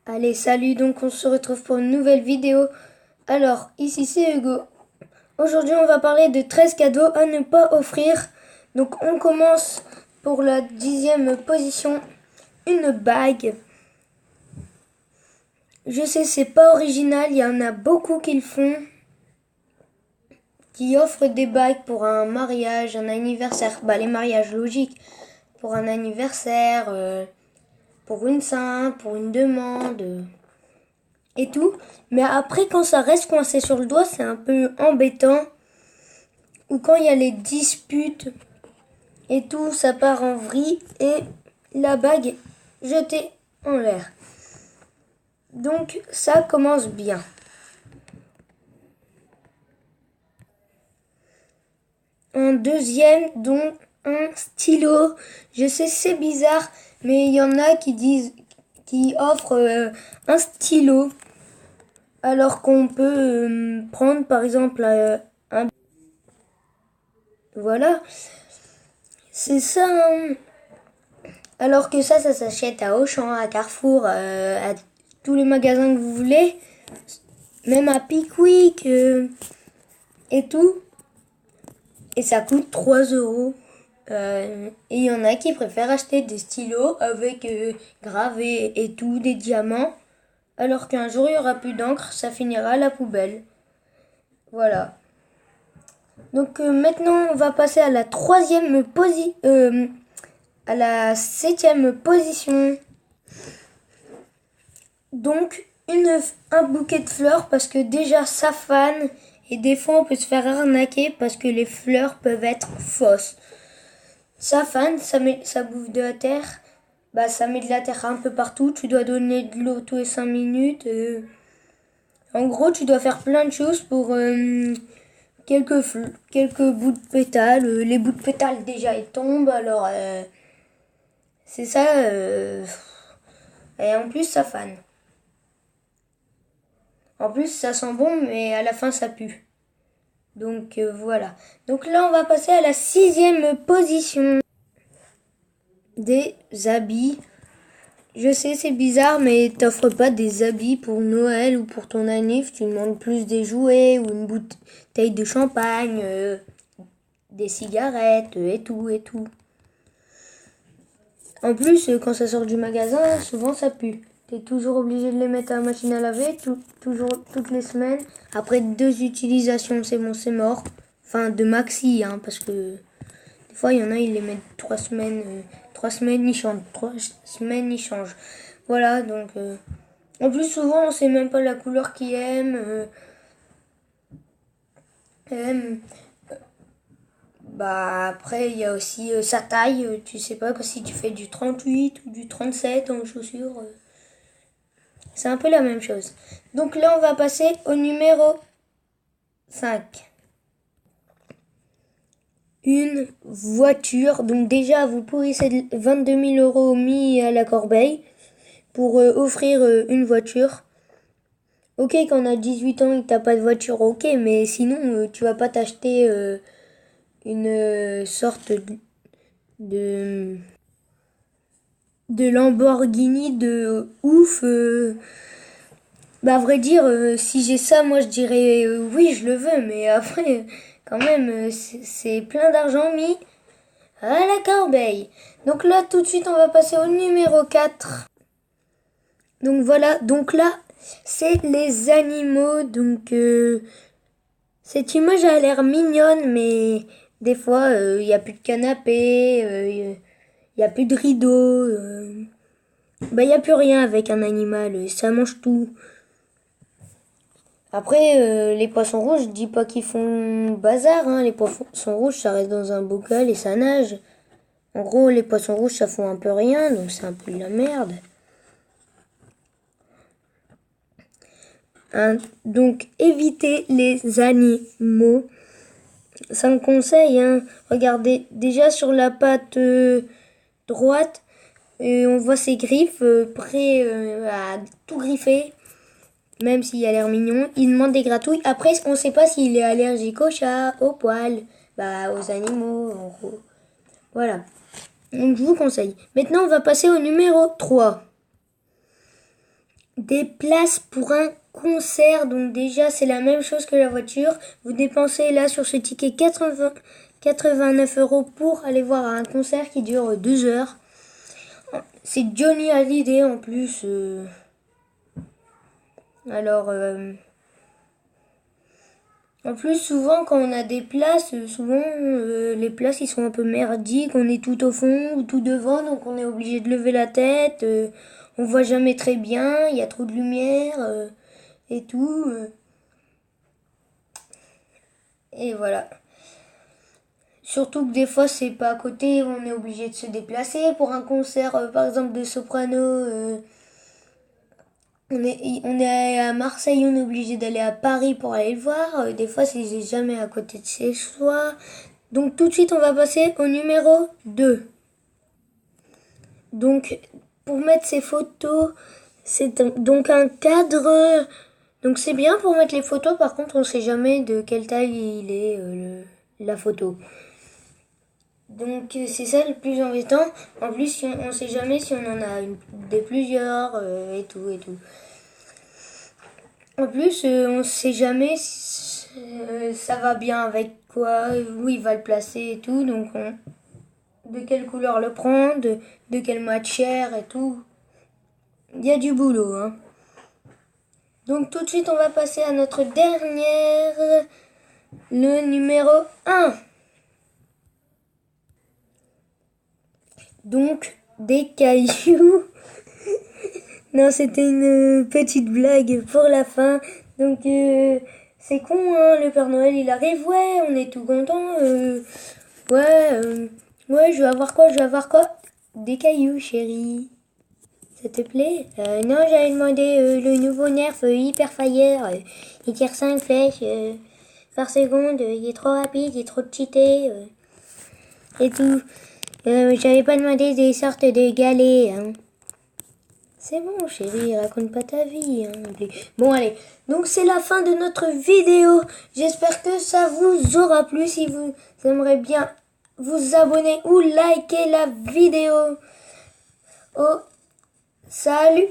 Allez, salut, donc on se retrouve pour une nouvelle vidéo. Alors, ici c'est Hugo. Aujourd'hui, on va parler de 13 cadeaux à ne pas offrir. Donc, on commence pour la 10e position. Une bague. Je sais, c'est pas original, il y en a beaucoup qui le font. Qui offrent des bagues pour un mariage, un anniversaire. Bah, les mariages logiques. Pour un anniversaire, pour une sainte, pour une demande. Et tout. Mais après, quand ça reste coincé sur le doigt, c'est un peu embêtant. Ou quand il y a les disputes et tout, ça part en vrille et la bague est jetée en l'air. Donc ça commence bien. En deuxième, donc un stylo. Je sais c'est bizarre, mais il y en a qui offrent un stylo alors qu'on peut prendre par exemple un. Voilà, c'est ça. Hein. Alors que ça s'achète à Auchan, à Carrefour, à tous les magasins que vous voulez, même à Pickwick et tout. Et ça coûte 3 euros. Et il y en a qui préfèrent acheter des stylos avec gravés et tout, des diamants. Alors qu'un jour il n'y aura plus d'encre, ça finira à la poubelle. Voilà. Donc maintenant on va passer à la à la 7e position. Donc un bouquet de fleurs parce que déjà ça fane et des fois on peut se faire arnaquer parce que les fleurs peuvent être fausses. Ça fane, ça bouffe de la terre, bah ça met de la terre un peu partout, tu dois donner de l'eau tous les 5 minutes. En gros tu dois faire plein de choses pour quelques bouts de pétales. Les bouts de pétales déjà ils tombent alors c'est ça et en plus ça fane. En plus, ça sent bon, mais à la fin, ça pue. Donc voilà. Donc là, on va passer à la 6e position. Des habits. Je sais, c'est bizarre, mais t'offres pas des habits pour Noël ou pour ton anniv. Tu demandes plus des jouets ou une bouteille de champagne, des cigarettes et tout et tout. En plus, quand ça sort du magasin, souvent ça pue. T'es toujours obligé de les mettre à la machine à laver, toujours, toutes les semaines. Après 2 utilisations, c'est bon, c'est mort. Enfin, de maxi, hein, parce que des fois, il y en a, ils les mettent 3 semaines. 3 semaines, ils changent. 3 semaines, ils changent. Voilà, donc... en plus, souvent, on sait même pas la couleur qu'ils aiment. Aiment. Bah, après, il y a aussi sa taille. Tu sais pas si tu fais du 38 ou du 37 en chaussures. C'est un peu la même chose. Donc là, on va passer au numéro 5. Une voiture. Donc déjà, vous pourrissez 22 000 euros mis à la corbeille pour offrir une voiture. Ok, quand on a 18 ans et que t'as pas de voiture, ok, mais sinon, tu vas pas t'acheter une sorte de, de Lamborghini de ouf. Bah, à vrai dire, si j'ai ça, moi je dirais oui, je le veux, mais après, quand même, c'est plein d'argent mis à la corbeille. Donc là, tout de suite, on va passer au numéro 4. Donc voilà, donc là, c'est les animaux. Donc cette image a l'air mignonne, mais des fois, il n'y a plus de canapé, il n'y a plus de rideau. Bah, il n'y a plus rien avec un animal, ça mange tout. Après, les poissons rouges, je dis pas qu'ils font bazar, hein. Les poissons rouges, ça reste dans un bocal et ça nage. En gros, les poissons rouges, ça font un peu rien, donc c'est un peu de la merde. Hein, donc, évitez les animaux. C'est un conseil, hein. Regardez, déjà sur la patte droite, on voit ses griffes prêts à tout griffer. Même s'il a l'air mignon, il demande des gratouilles. Après, on ne sait pas s'il est allergique aux chats, aux poils, bah, aux animaux, en gros. Voilà. Donc, je vous conseille. Maintenant, on va passer au numéro 3. des places pour un concert. Donc déjà, c'est la même chose que la voiture. Vous dépensez là sur ce ticket 89 € pour aller voir un concert qui dure 2 heures. C'est Johnny Hallyday en plus. Alors, en plus, souvent, quand on a des places, souvent, les places, ils sont un peu merdiques. On est tout au fond ou tout devant, donc on est obligé de lever la tête. On voit jamais très bien, il y a trop de lumière et tout. Et voilà. Surtout que des fois, c'est pas à côté, on est obligé de se déplacer. Pour un concert, par exemple, de soprano, on est à Marseille, on est obligé d'aller à Paris pour aller le voir. Des fois, c'est jamais à côté de chez soi. Donc tout de suite, on va passer au numéro 2. Donc, pour mettre ces photos, c'est donc un cadre. Donc c'est bien pour mettre les photos, par contre, on sait jamais de quelle taille il est la photo. Donc c'est ça le plus embêtant. En plus, on sait jamais si on en a des plusieurs et tout et tout. En plus, on sait jamais si ça va bien avec quoi, où il va le placer et tout. Donc de quelle couleur le prendre, de quelle matière et tout. Il y a du boulot, hein. Donc tout de suite, on va passer à notre dernière, le numéro 1. Donc, des cailloux. Non, c'était une petite blague pour la fin. Donc, c'est con, hein, le Père Noël, il arrive. Ouais, on est tout content. Ouais, je vais avoir quoi, Des cailloux, chérie. Ça te plaît? Non, j'avais demandé le nouveau Nerf Hyper Fire. Il tire 5 flèches par seconde. Il est trop rapide, il est trop cheaté. Et tout. J'avais pas demandé des sortes de galets. Hein. C'est bon, chérie, raconte pas ta vie. Hein. Bon, allez. Donc, c'est la fin de notre vidéo. J'espère que ça vous aura plu. Si vous aimeriez bien vous abonner ou liker la vidéo. Oh, salut!